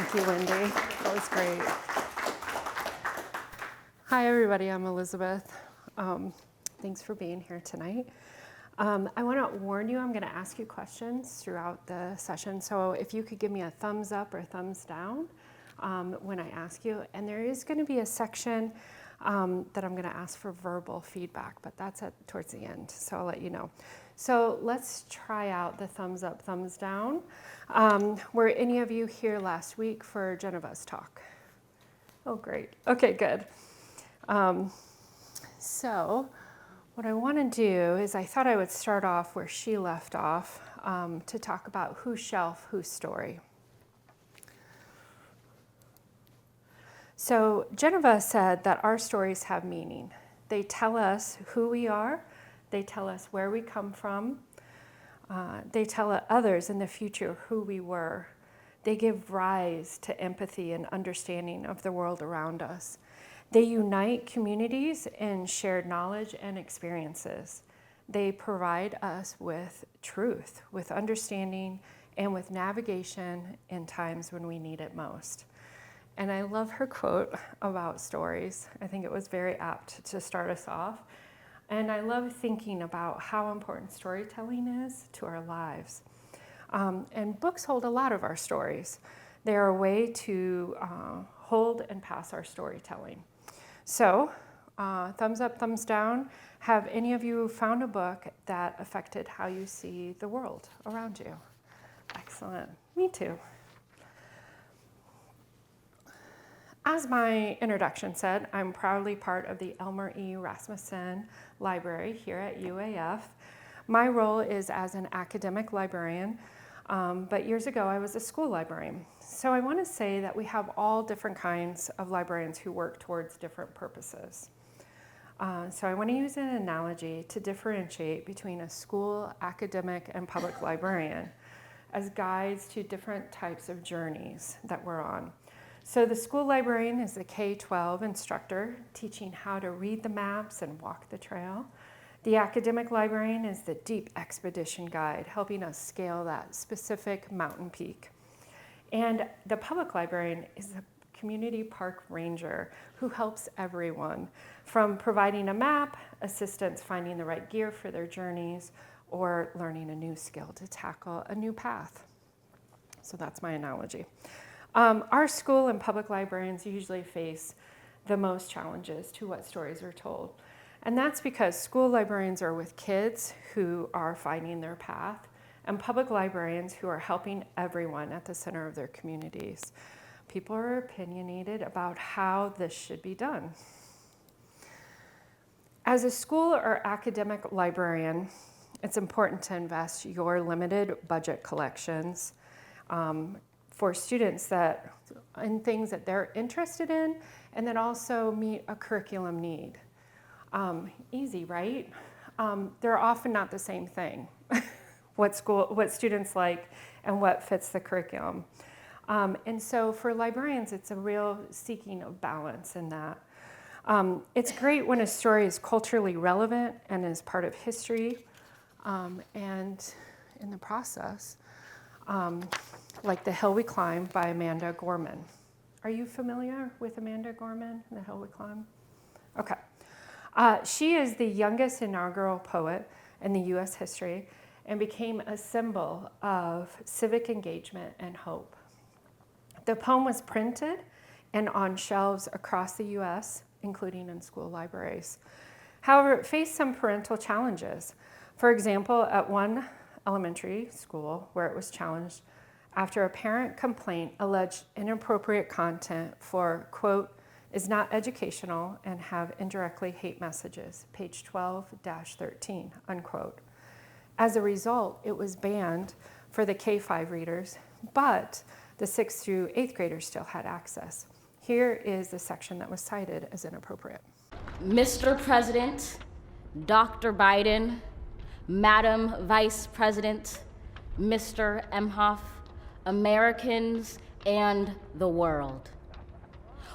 Thank you, Wendy. That was great. Hi, everybody. I'm Elizabeth. Thanks for being here tonight. I want to warn you, I'm going to ask you questions throughout the session. So if you could give me a thumbs up or thumbs down when I ask you. And there is going to be a section that I'm going to ask for verbal feedback, but that's towards the end. So I'll let you know. So let's try out the thumbs up, thumbs down. Were any of you here last week for Geneva's talk? Oh, great. Okay, good. So what I want to do is I thought I would start off where she left off to talk about whose shelf, whose story. So Geneva said that our stories have meaning. They tell us who we are. They tell us where we come from. They tell others in the future who we were. They give rise to empathy and understanding of the world around us. They unite communities in shared knowledge and experiences. They provide us with truth, with understanding, and with navigation in times when we need it most. And I love her quote about stories. I think it was very apt to start us off. And I love thinking about how important storytelling is to our lives. And books hold a lot of our stories. They are a way to hold and pass our storytelling. So, thumbs up, thumbs down. Have any of you found a book that affected how you see the world around you? Excellent. Me too. As my introduction said, I'm proudly part of the Elmer E. Rasmuson Library here at UAF. My role is as an academic librarian, but years ago I was a school librarian. So I want to say that we have all different kinds of librarians who work towards different purposes. So I want to use an analogy to differentiate between a school, academic, and public librarian as guides to different types of journeys that we're on. So the school librarian is the K-12 instructor teaching how to read the maps and walk the trail. The academic librarian is the deep expedition guide, helping us scale that specific mountain peak. And the public librarian is the community park ranger who helps everyone, from providing a map, assistance finding the right gear for their journeys, or learning a new skill to tackle a new path. So that's my analogy. Our school and public librarians usually face the most challenges to what stories are told. And that's because school librarians are with kids who are finding their path, and public librarians who are helping everyone at the center of their communities. People are opinionated about how this should be done. As a school or academic librarian, it's important to invest your limited budget collections for students in things that they're interested in, and that also meet a curriculum need. Easy, right? They're often not the same thing, what students like and what fits the curriculum. And so for librarians, it's a real seeking of balance in that. It's great when a story is culturally relevant and is part of history, and in the process, like The Hill We Climb by Amanda Gorman. Are you familiar with Amanda Gorman, The Hill We Climb? Okay. She is the youngest inaugural poet in the U.S. history and became a symbol of civic engagement and hope. The poem was printed and on shelves across the U.S., including in school libraries. However, it faced some parental challenges. For example, at one elementary school where it was challenged after a parent complaint alleged inappropriate content for, quote, is not educational and have indirectly hate messages, page 12-13, unquote. As a result, it was banned for the K-5 readers, but the 6th through 8th graders still had access. Here is the section that was cited as inappropriate. Mr. President, Dr. Biden, Madam Vice President, Mr. Emhoff, Americans, and the world.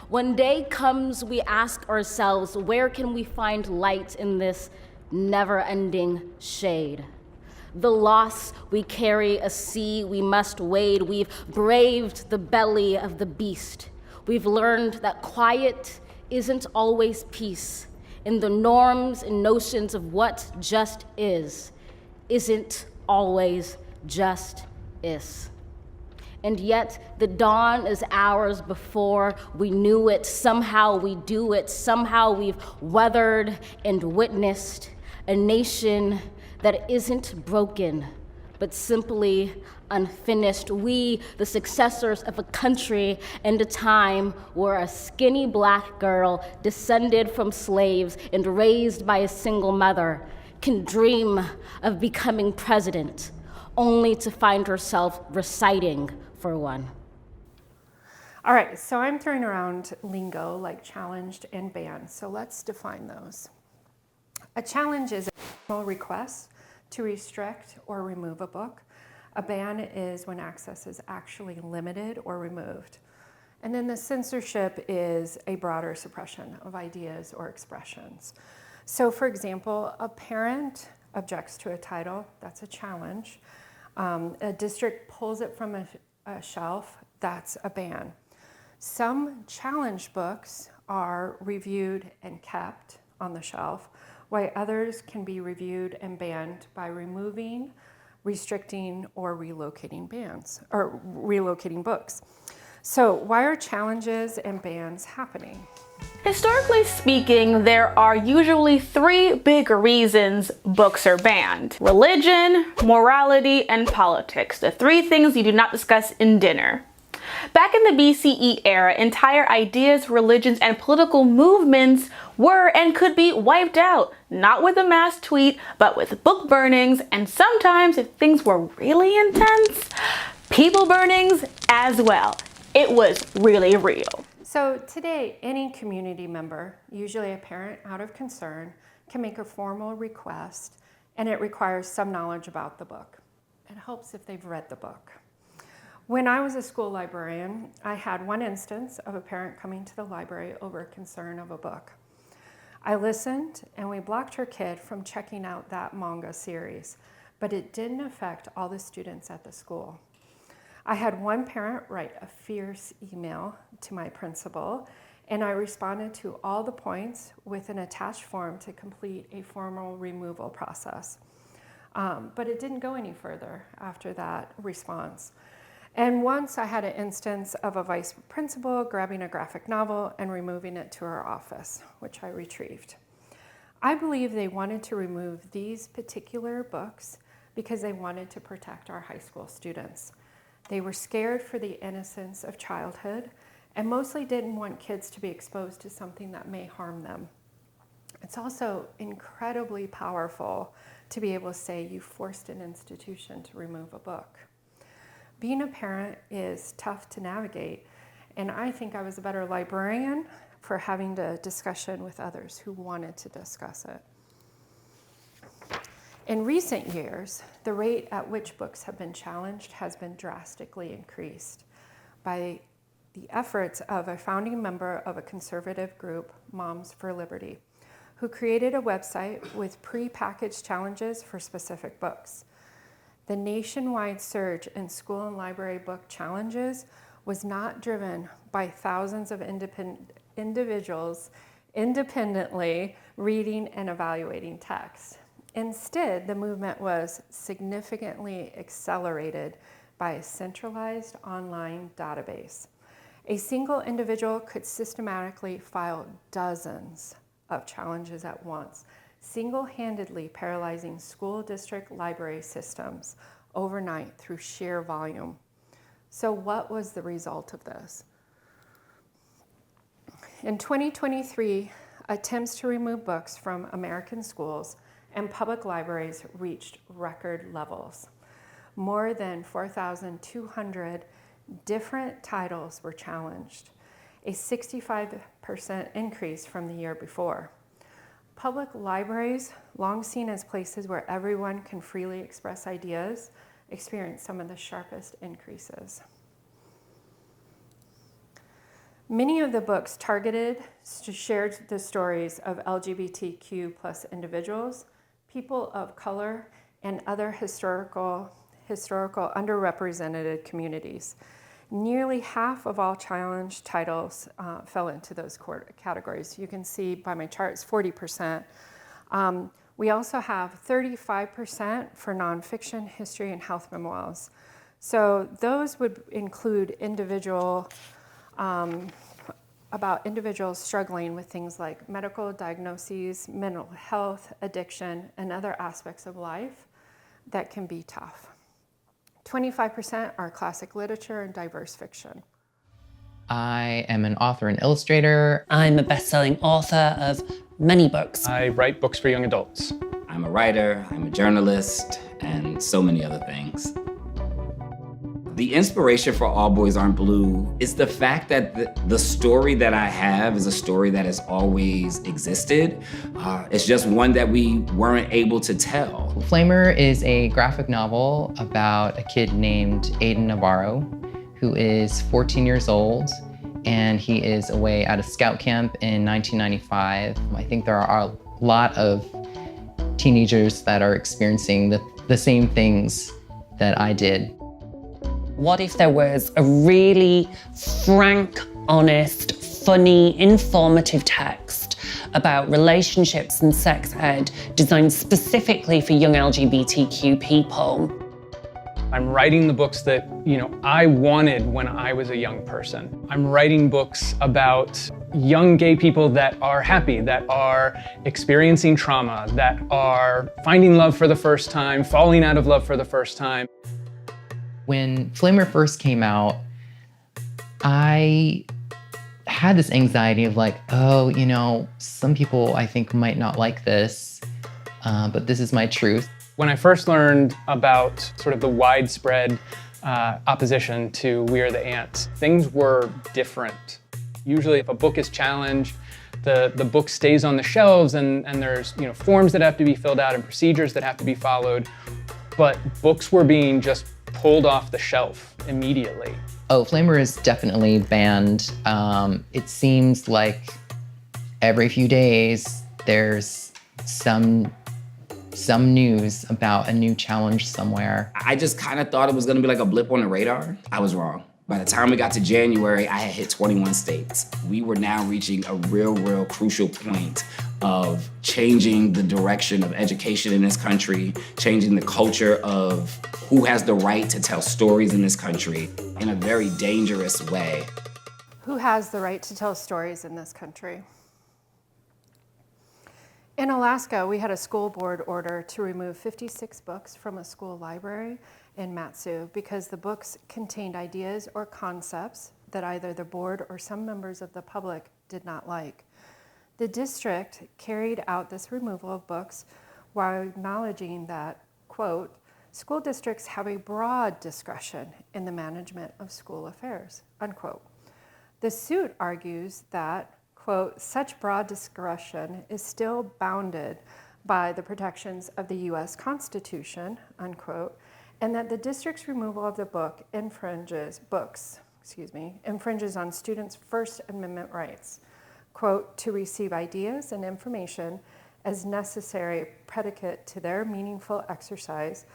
When day comes, we ask ourselves, where can we find light in this never-ending shade? The loss we carry, a sea we must wade. We've braved the belly of the beast. We've learned that quiet isn't always peace, and the norms and notions of what just isn't always just is. And yet the dawn is hours before we knew it. Somehow we do it. Somehow we've weathered and witnessed a nation that isn't broken, but simply unfinished. We, the successors of a country and a time where a skinny black girl descended from slaves and raised by a single mother can dream of becoming president, only to find herself reciting for one. All right, so I'm throwing around lingo like challenged and banned, so let's define those. A challenge is a formal request to restrict or remove a book. A ban is when access is actually limited or removed. And then the censorship is a broader suppression of ideas or expressions. So for example, a parent objects to a title, that's a challenge. A district pulls it from a shelf, that's a ban. Some challenged books are reviewed and kept on the shelf, while others can be reviewed and banned by removing, restricting, or relocating books. So why are challenges and bans happening? Historically speaking, there are usually three big reasons books are banned: religion, morality, and politics. The three things you do not discuss in dinner. Back in the BCE era, entire ideas, religions, and political movements were and could be wiped out, not with a mass tweet, but with book burnings, and sometimes, if things were really intense, people burnings as well. It was really real. So today, any community member, usually a parent out of concern, can make a formal request, and it requires some knowledge about the book. It helps if they've read the book. When I was a school librarian, I had one instance of a parent coming to the library over a concern of a book. I listened, and we blocked her kid from checking out that manga series, but it didn't affect all the students at the school. I had one parent write a fierce email to my principal, and I responded to all the points with an attached form to complete a formal removal process. But it didn't go any further after that response. And once I had an instance of a vice principal grabbing a graphic novel and removing it to her office, which I retrieved. I believe they wanted to remove these particular books because they wanted to protect our high school students. They were scared for the innocence of childhood and mostly didn't want kids to be exposed to something that may harm them. It's also incredibly powerful to be able to say you forced an institution to remove a book. Being a parent is tough to navigate, and I think I was a better librarian for having the discussion with others who wanted to discuss it. In recent years, the rate at which books have been challenged has been drastically increased by the efforts of a founding member of a conservative group, Moms for Liberty, who created a website with pre-packaged challenges for specific books. The nationwide surge in school and library book challenges was not driven by thousands of individuals independently reading and evaluating text. Instead, the movement was significantly accelerated by a centralized online database. A single individual could systematically file dozens of challenges at once, single-handedly paralyzing school district library systems overnight through sheer volume. So what was the result of this? In 2023, attempts to remove books from American schools and public libraries reached record levels. More than 4,200 different titles were challenged, a 65% increase from the year before. Public libraries, long seen as places where everyone can freely express ideas, experienced some of the sharpest increases. Many of the books targeted shared the stories of LGBTQ+ individuals, people of color, and other historical underrepresented communities. Nearly half of all challenged titles fell into those categories. You can see by my chart, it's 40%. We also have 35% for nonfiction, history, and health memoirs. So those would include about individuals struggling with things like medical diagnoses, mental health, addiction, and other aspects of life that can be tough. 25% are classic literature and diverse fiction. I am an author and illustrator. I'm a best-selling author of many books. I write books for young adults. I'm a writer, I'm a journalist, and so many other things. The inspiration for All Boys Aren't Blue is the fact that the story that I have is a story that has always existed. It's just one that we weren't able to tell. Flamer is a graphic novel about a kid named Aiden Navarro, who is 14 years old, and he is away at a scout camp in 1995. I think there are a lot of teenagers that are experiencing the same things that I did. What if there was a really frank, honest, funny, informative text about relationships and sex ed designed specifically for young LGBTQ people? I'm writing the books that, I wanted when I was a young person. I'm writing books about young gay people that are happy, that are experiencing trauma, that are finding love for the first time, falling out of love for the first time. When Flamer first came out, I had this anxiety of like, some people I think might not like this, but this is my truth. When I first learned about sort of the widespread opposition to We Are the Ants, things were different. Usually if a book is challenged, the book stays on the shelves and there's forms that have to be filled out and procedures that have to be followed, but books were being just pulled off the shelf immediately. Oh, Flamer is definitely banned. It seems like every few days there's some news about a new challenge somewhere. I just kind of thought it was gonna be like a blip on the radar. I was wrong. By the time we got to January, I had hit 21 states. We were now reaching a real crucial point of changing the direction of education in this country, changing the culture of who has the right to tell stories in this country in a very dangerous way. Who has the right to tell stories in this country? In Alaska, we had a school board order to remove 56 books from a school library in Matsu because the books contained ideas or concepts that either the board or some members of the public did not like. The district carried out this removal of books while acknowledging that, quote, school districts have a broad discretion in the management of school affairs, unquote. The suit argues that, quote, such broad discretion is still bounded by the protections of the U.S. Constitution, unquote, and that the district's removal of the book infringes on students' First Amendment rights, quote, to receive ideas and information as necessary predicate to their meaningful exercise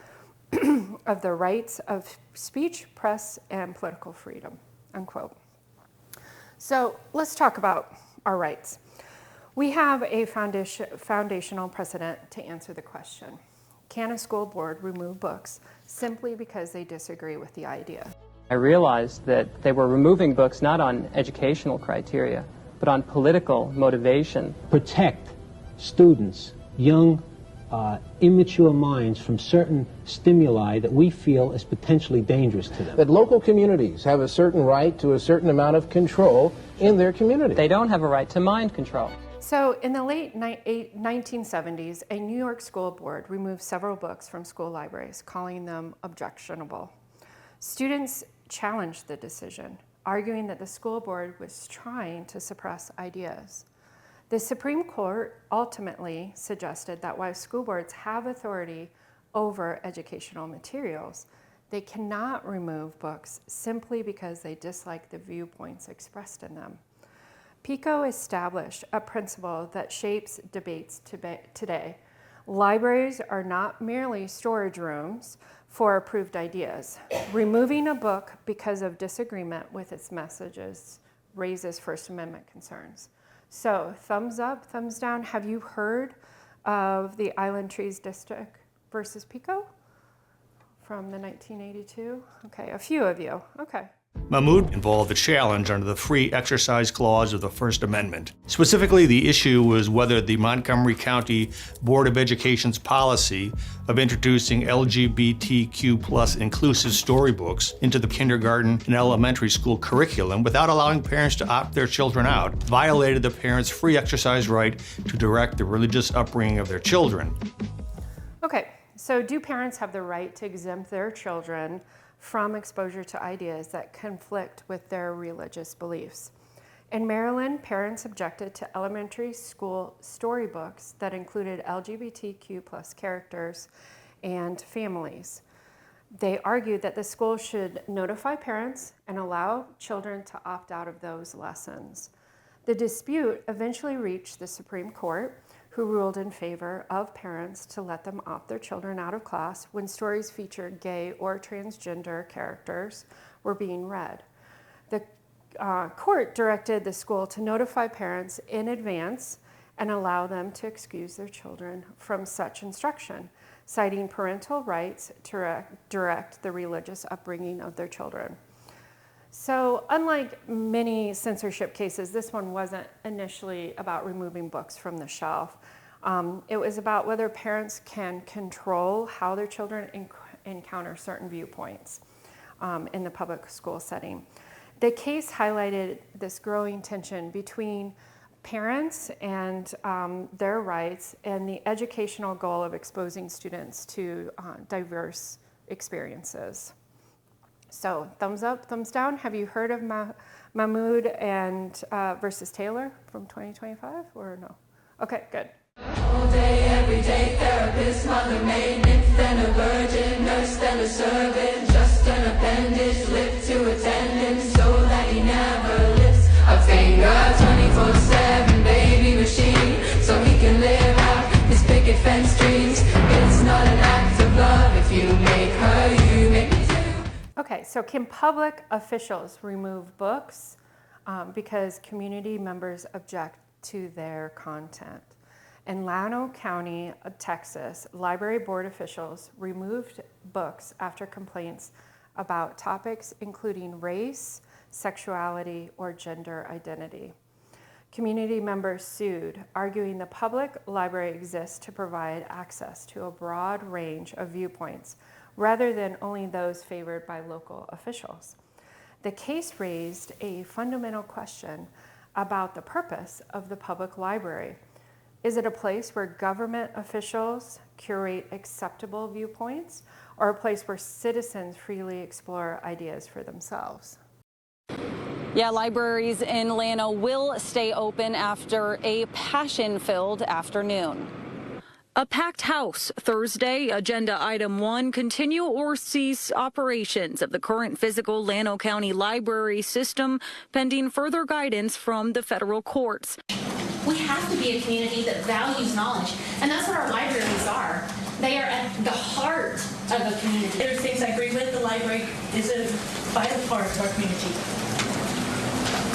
of the rights of speech, press, and political freedom, unquote. So let's talk about our rights. We have a foundational precedent to answer the question. Can a school board remove books simply because they disagree with the idea? I realized that they were removing books not on educational criteria, but on political motivation. Protect students, young, immature minds from certain stimuli that we feel is potentially dangerous to them. That local communities have a certain right to a certain amount of control in their community. They don't have a right to mind control. So in the late 1970s, a New York school board removed several books from school libraries, calling them objectionable. Students challenged the decision, arguing that the school board was trying to suppress ideas. The Supreme Court ultimately suggested that while school boards have authority over educational materials, they cannot remove books simply because they dislike the viewpoints expressed in them. PICO established a principle that shapes debates today. Libraries are not merely storage rooms for approved ideas. Removing a book because of disagreement with its messages raises First Amendment concerns. So, thumbs up, thumbs down. Have you heard of the Island Trees District versus Pico from the 1982? Okay, a few of you. Okay. Mahmoud involved a challenge under the Free Exercise Clause of the First Amendment. Specifically, the issue was whether the Montgomery County Board of Education's policy of introducing LGBTQ+ inclusive storybooks into the kindergarten and elementary school curriculum without allowing parents to opt their children out violated the parents' free exercise right to direct the religious upbringing of their children. Okay, so do parents have the right to exempt their children from exposure to ideas that conflict with their religious beliefs? In Maryland, parents objected to elementary school storybooks that included LGBTQ+ characters and families. They argued that the school should notify parents and allow children to opt out of those lessons. The dispute eventually reached the Supreme Court, who ruled in favor of parents to let them opt their children out of class when stories featured gay or transgender characters were being read. The court directed the school to notify parents in advance and allow them to excuse their children from such instruction, citing parental rights to direct the religious upbringing of their children. So, unlike many censorship cases, this one wasn't initially about removing books from the shelf. It was about whether parents can control how their children encounter certain viewpoints in the public school setting. The case highlighted this growing tension between parents and their rights and the educational goal of exposing students to diverse experiences. So, thumbs up, thumbs down. Have you heard of Mahmoud and versus Taylor from 2025 or no? Okay, good. All day, every day, therapist, mother, maid, nymph, then a virgin, nurse, then a servant, just an appendage, lip to attendant, so that he never lifts a finger. 24/7 baby machine, so he can live out his picket fence dreams. It's not an act of love if you make her, you make me too. Okay, so can public officials remove books because community members object to their content? In Llano County, Texas, library board officials removed books after complaints about topics including race, sexuality, or gender identity. Community members sued, arguing the public library exists to provide access to a broad range of viewpoints rather than only those favored by local officials. The case raised a fundamental question about the purpose of the public library. Is it a place where government officials curate acceptable viewpoints, or a place where citizens freely explore ideas for themselves? Yeah, libraries in Llano will stay open after a passion-filled afternoon. A packed house Thursday. Agenda item 1, continue or cease operations of the current physical Llano County Library system pending further guidance from the federal courts. We have to be a community that values knowledge, and that's what our libraries are. They are at the heart of a community. There are things I agree with. The library is a vital part of our community.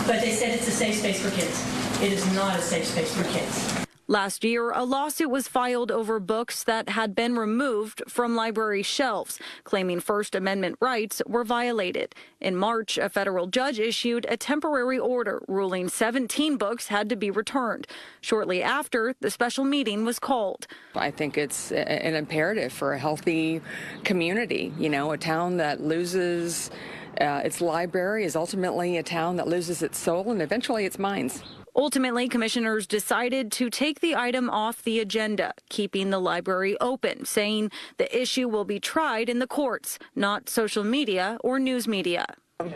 But they said it's a safe space for kids. It is not a safe space for kids. Last year, a lawsuit was filed over books that had been removed from library shelves, claiming First Amendment rights were violated. In March, a federal judge issued a temporary order ruling 17 books had to be returned. Shortly after, the special meeting was called. I think it's an imperative for a healthy community. You know, a town that loses its library is ultimately a town that loses its soul and eventually its minds. Ultimately, commissioners decided to take the item off the agenda, keeping the library open, saying the issue will be tried in the courts, not social media or news media.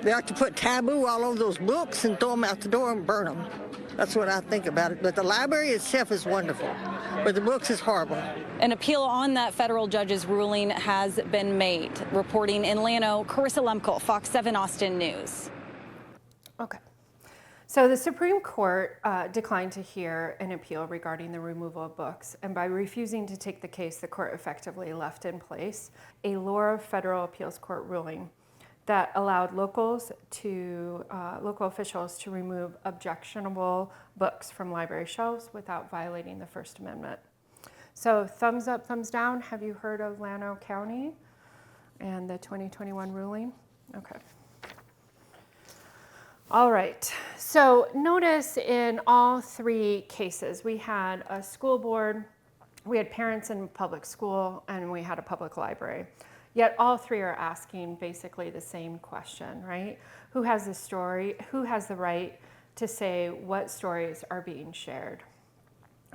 They like to put taboo all over those books and throw them out the door and burn them. That's what I think about it. But the library itself is wonderful, but the books is horrible. An appeal on that federal judge's ruling has been made. Reporting in Llano, Carissa Lemkel, Fox 7 Austin News. Okay. So the Supreme Court declined to hear an appeal regarding the removal of books, and by refusing to take the case, the court effectively left in place a lower federal appeals court ruling that allowed local officials to remove objectionable books from library shelves without violating the First Amendment. So thumbs up, thumbs down. Have you heard of Llano County and the 2021 ruling? Okay. All right, so notice in all three cases, we had a school board, we had parents in public school, and we had a public library. Yet all three are asking basically the same question, right? Who has the story? Who has the right to say what stories are being shared?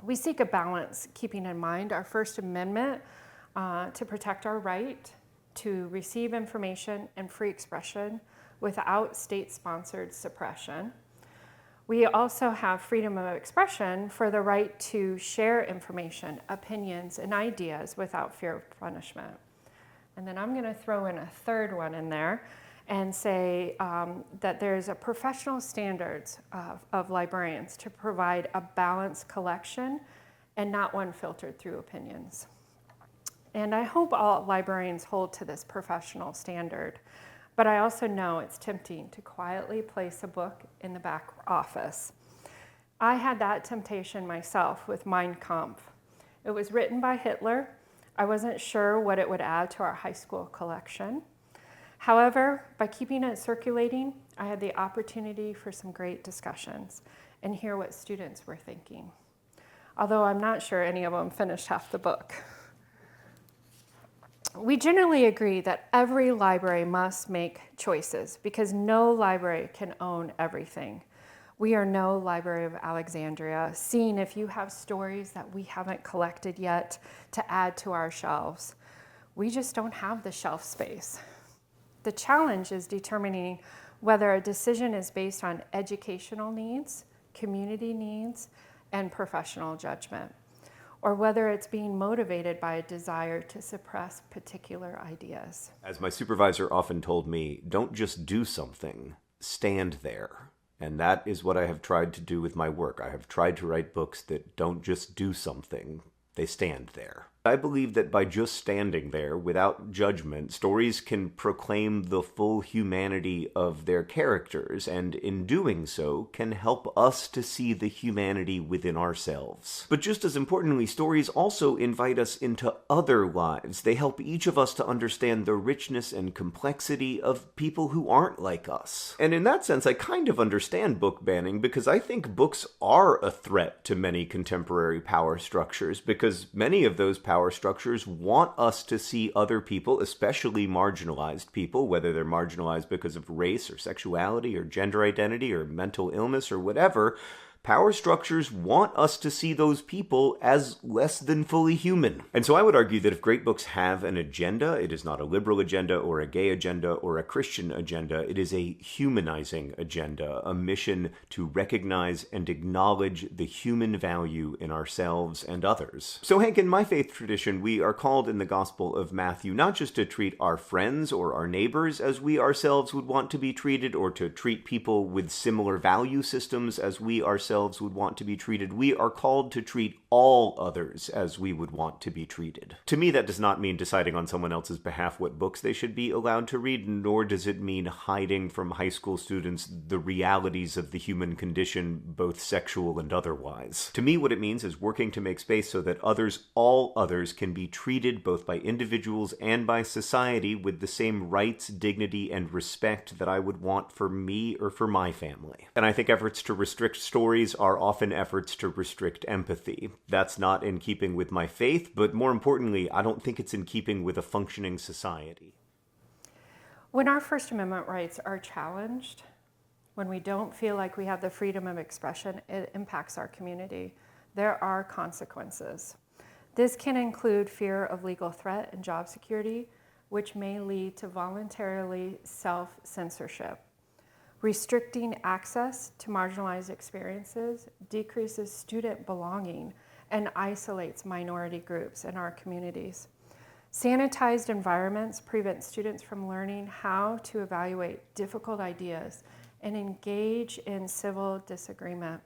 We seek a balance, keeping in mind our First Amendment to protect our right to receive information and free expression without state-sponsored suppression. We also have freedom of expression for the right to share information, opinions, and ideas without fear of punishment. And then I'm going to throw in a third one in there and say that there's a professional standards of librarians to provide a balanced collection and not one filtered through opinions. And I hope all librarians hold to this professional standard. But I also know it's tempting to quietly place a book in the back office. I had that temptation myself with Mein Kampf. It was written by Hitler. I wasn't sure what it would add to our high school collection. However, by keeping it circulating, I had the opportunity for some great discussions and hear what students were thinking. Although I'm not sure any of them finished half the book. We generally agree that every library must make choices because no library can own everything. We are no Library of Alexandria, seeing if you have stories that we haven't collected yet to add to our shelves. We just don't have the shelf space. The challenge is determining whether a decision is based on educational needs, community needs, and professional judgment, or whether it's being motivated by a desire to suppress particular ideas. As my supervisor often told me, don't just do something, stand there. And that is what I have tried to do with my work. I have tried to write books that don't just do something, they stand there. I believe that by just standing there, without judgment, stories can proclaim the full humanity of their characters, and in doing so, can help us to see the humanity within ourselves. But just as importantly, stories also invite us into other lives. They help each of us to understand the richness and complexity of people who aren't like us. And in that sense, I kind of understand book banning, because I think books are a threat to many contemporary power structures, because many of those power structures want us to see other people, especially marginalized people, whether they're marginalized because of race or sexuality or gender identity or mental illness or whatever. Power structures want us to see those people as less than fully human. And so I would argue that if great books have an agenda, it is not a liberal agenda or a gay agenda or a Christian agenda. It is a humanizing agenda, a mission to recognize and acknowledge the human value in ourselves and others. So Hank, in my faith tradition, we are called in the Gospel of Matthew not just to treat our friends or our neighbors as we ourselves would want to be treated, or to treat people with similar value systems as we ourselves would want to be treated. We are called to treat all others as we would want to be treated. To me, that does not mean deciding on someone else's behalf what books they should be allowed to read, nor does it mean hiding from high school students the realities of the human condition, both sexual and otherwise. To me, what it means is working to make space so that others, all others, can be treated both by individuals and by society with the same rights, dignity, and respect that I would want for me or for my family. And I think efforts to restrict stories are often efforts to restrict empathy. That's not in keeping with my faith, but more importantly, I don't think it's in keeping with a functioning society. When our First Amendment rights are challenged, when we don't feel like we have the freedom of expression, it impacts our community. There are consequences. This can include fear of legal threat and job security, which may lead to voluntarily self-censorship. Restricting access to marginalized experiences decreases student belonging and isolates minority groups in our communities. Sanitized environments prevent students from learning how to evaluate difficult ideas and engage in civil disagreement.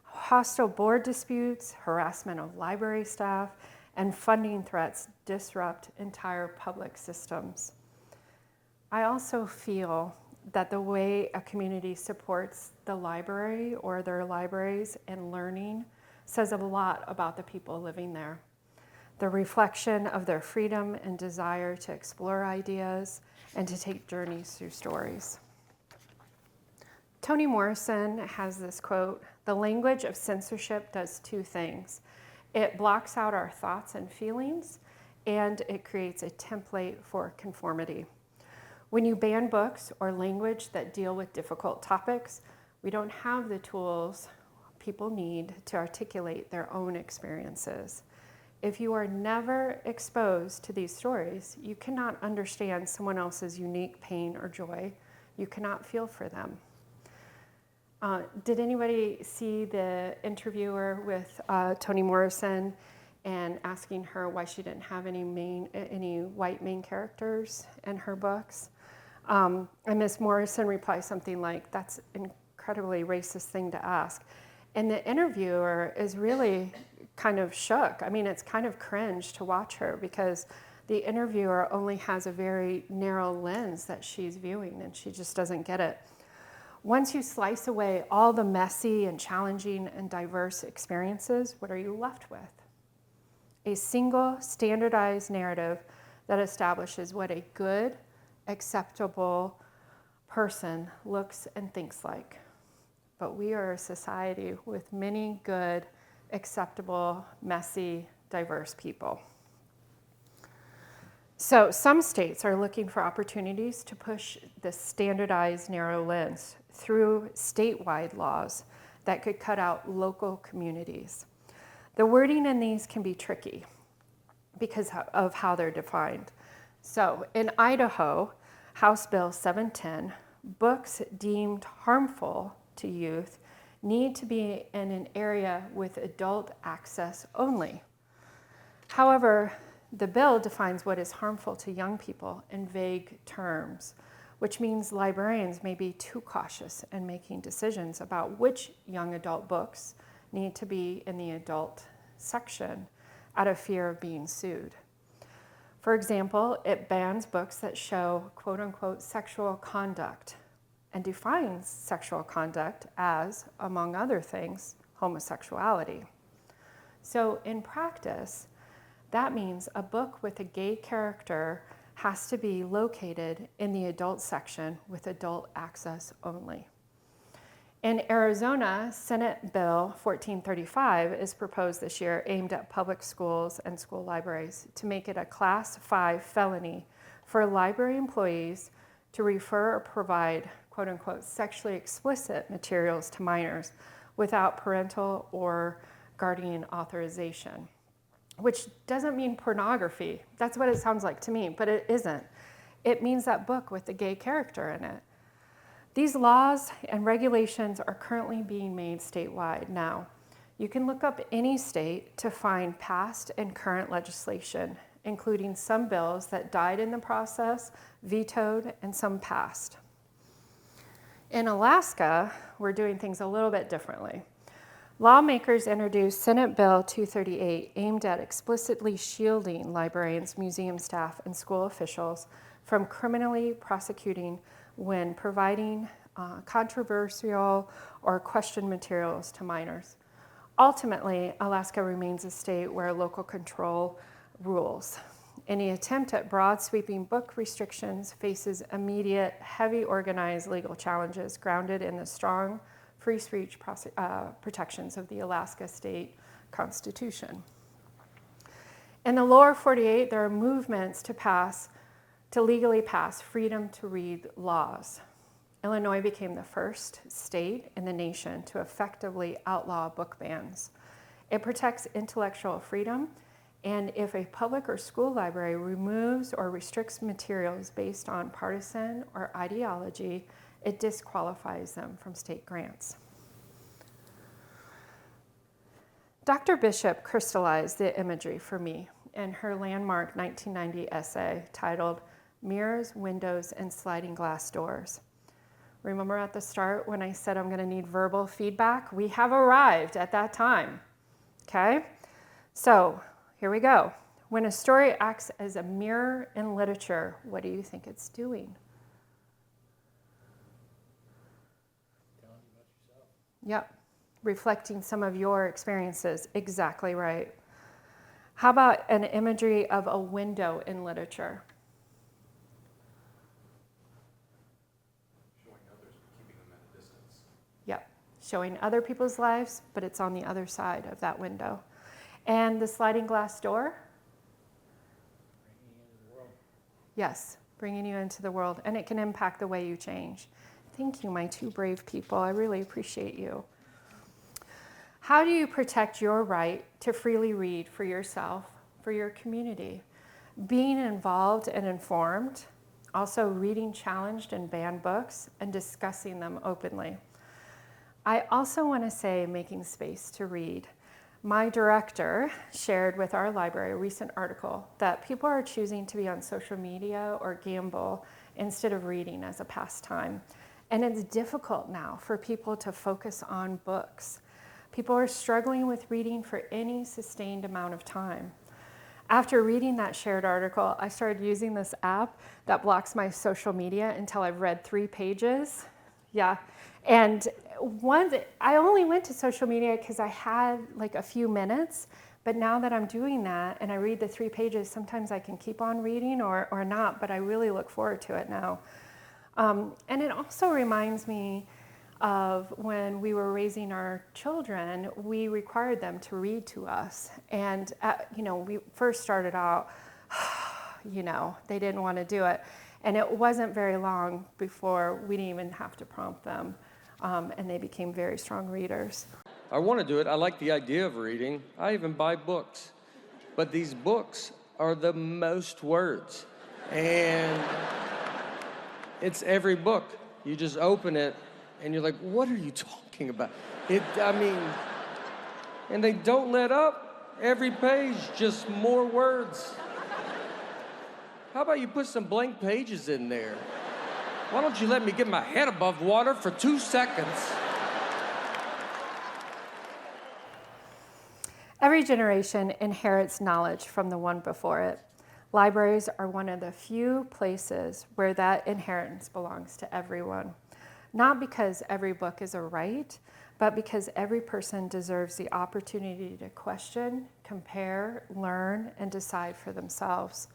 Hostile board disputes, harassment of library staff, and funding threats disrupt entire public systems. I also feel that the way a community supports the library or their libraries and learning says a lot about the people living there. The reflection of their freedom and desire to explore ideas and to take journeys through stories. Toni Morrison has this quote, "The language of censorship does two things. It blocks out our thoughts and feelings, and it creates a template for conformity. When you ban books or language that deal with difficult topics, we don't have the tools people need to articulate their own experiences. If you are never exposed to these stories, you cannot understand someone else's unique pain or joy. You cannot feel for them." Did anybody see the interviewer with Toni Morrison and asking her why she didn't have any white main characters in her books? And Ms. Morrison replies something like, "That's an incredibly racist thing to ask." And the interviewer is really kind of shook. I mean, it's kind of cringe to watch her because the interviewer only has a very narrow lens that she's viewing, and she just doesn't get it. Once you slice away all the messy and challenging and diverse experiences, what are you left with? A single standardized narrative that establishes what a good, acceptable person looks and thinks like. But we are a society with many good, acceptable, messy, diverse people. So some states are looking for opportunities to push the standardized narrow lens through statewide laws that could cut out local communities. The wording in these can be tricky because of how they're defined. So in Idaho, House Bill 710, books deemed harmful to youth need to be in an area with adult access only. However, the bill defines what is harmful to young people in vague terms, which means librarians may be too cautious in making decisions about which young adult books need to be in the adult section out of fear of being sued. For example, it bans books that show quote unquote sexual conduct and defines sexual conduct as, among other things, homosexuality. So in practice, that means a book with a gay character has to be located in the adult section with adult access only. In Arizona, Senate Bill 1435 is proposed this year aimed at public schools and school libraries to make it a Class 5 felony for library employees to refer or provide quote unquote sexually explicit materials to minors without parental or guardian authorization. Which doesn't mean pornography. That's what it sounds like to me, but it isn't. It means that book with the gay character in it. These laws and regulations are currently being made statewide now. You can look up any state to find past and current legislation, including some bills that died in the process, vetoed, and some passed. In Alaska, we're doing things a little bit differently. Lawmakers introduced Senate Bill 238 aimed at explicitly shielding librarians, museum staff, and school officials from criminally prosecuting when providing controversial or questioned materials to minors. Ultimately, Alaska remains a state where local control rules. Any attempt at broad sweeping book restrictions faces immediate, heavy organized legal challenges grounded in the strong free speech protections of the Alaska State Constitution. In the lower 48, there are movements to legally pass freedom to read laws. Illinois became the first state in the nation to effectively outlaw book bans. It protects intellectual freedom, and if a public or school library removes or restricts materials based on partisan or ideology, it disqualifies them from state grants. Dr. Bishop crystallized the imagery for me in her landmark 1990 essay titled Mirrors, Windows, and Sliding Glass Doors. Remember at the start when I said I'm going to need verbal feedback? We have arrived at that time. Okay? So here we go. When a story acts as a mirror in literature, what do you think it's doing? Yep. Reflecting some of your experiences. Exactly right. How about an imagery of a window in literature? Showing others, but keeping them at a distance. Yep. Showing other people's lives, but it's on the other side of that window. And the sliding glass door? Bringing you into the world. Yes, bringing you into the world. And it can impact the way you change. Thank you, my two brave people. I really appreciate you. How do you protect your right to freely read for yourself, for your community? Being involved and informed, also reading challenged and banned books, and discussing them openly. I also want to say making space to read. My director shared with our library a recent article that people are choosing to be on social media or gamble instead of reading as a pastime. And it's difficult now for people to focus on books. People are struggling with reading for any sustained amount of time. After reading that shared article, I started using this app that blocks my social media until I've read 3 pages. Yeah. And I only went to social media because I had like a few minutes, but now that I'm doing that and I read the 3 pages, sometimes I can keep on reading or not, but I really look forward to it now. And it also reminds me of when we were raising our children, we required them to read to us. And, we first started out, they didn't want to do it. And it wasn't very long before we didn't even have to prompt them. And they became very strong readers. I want to do it. I like the idea of reading. I even buy books. But these books are the most words. And it's every book. You just open it and you're like, what are you talking about? And they don't let up. Every page, just more words. How about you put some blank pages in there? Why don't you let me get my head above water for 2 seconds? Every generation inherits knowledge from the one before it. Libraries are one of the few places where that inheritance belongs to everyone. Not because every book is a right, but because every person deserves the opportunity to question, compare, learn, and decide for themselves.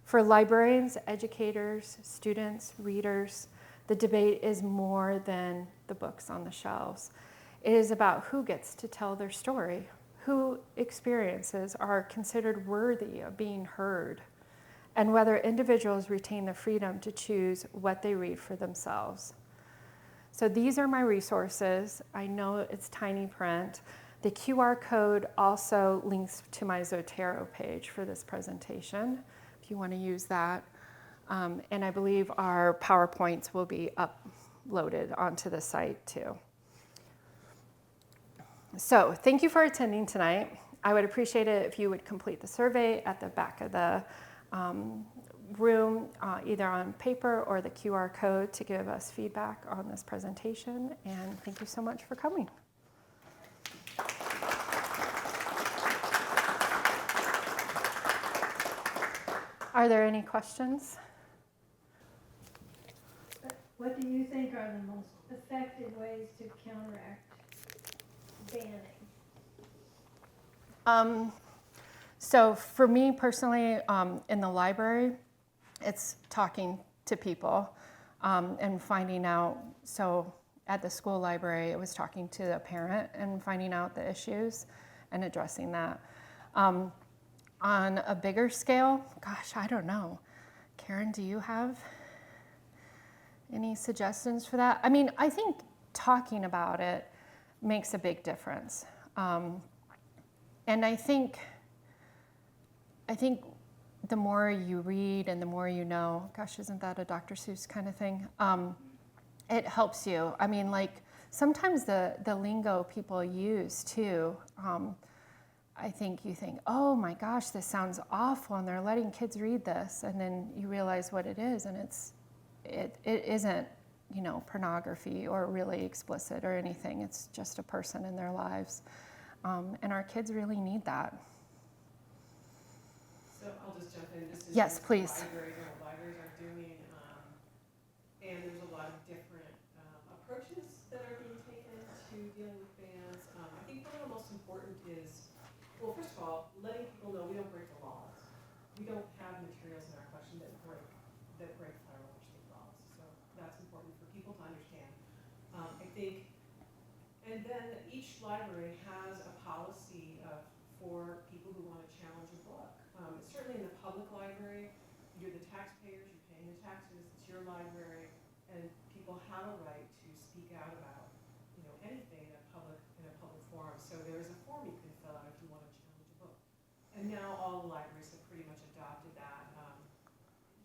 For librarians, educators, students, readers, the debate is more than the books on the shelves. It is about who gets to tell their story, who experiences are considered worthy of being heard, and whether individuals retain the freedom to choose what they read for themselves. So these are my resources. I know it's tiny print. The QR code also links to my Zotero page for this presentation, if you want to use that. And I believe our PowerPoints will be uploaded onto the site too. So thank you for attending tonight. I would appreciate it if you would complete the survey at the back of the room, either on paper or the QR code to give us feedback on this presentation. And thank you so much for coming. Are there any questions? What do you think are the most effective ways to counteract banning? So for me personally, in the library, it's talking to people and finding out. So at the school library, it was talking to the parent and finding out the issues and addressing that. On a bigger scale, gosh, I don't know. Karen, do you have any suggestions for that? I mean, I think talking about it makes a big difference. And I think the more you read and the more you know, gosh, isn't that a Dr. Seuss kind of thing? It helps you. I mean, like sometimes the lingo people use too, I think you think, oh my gosh, this sounds awful and they're letting kids read this. And then you realize what it is and it isn't pornography or really explicit or anything. It's just a person in their lives. And our kids really need that. So I'll just jump in. This is Yes, please. What libraries are doing, and there's a lot of different approaches that are being taken to dealing with bans. I think one of the most important is, well, first of all, letting people know we don't break the laws. We don't have materials in our collection that break federal or state laws. So that's important for people to understand. I think, and then each library has a policy for people who want to challenge a book. Certainly in the public library, you're the taxpayers, you're paying the taxes, it's your library, and people have a right to speak out about, anything in a public forum. So there is a form you can fill out if you want to challenge a book. And now all the libraries have pretty much adopted that,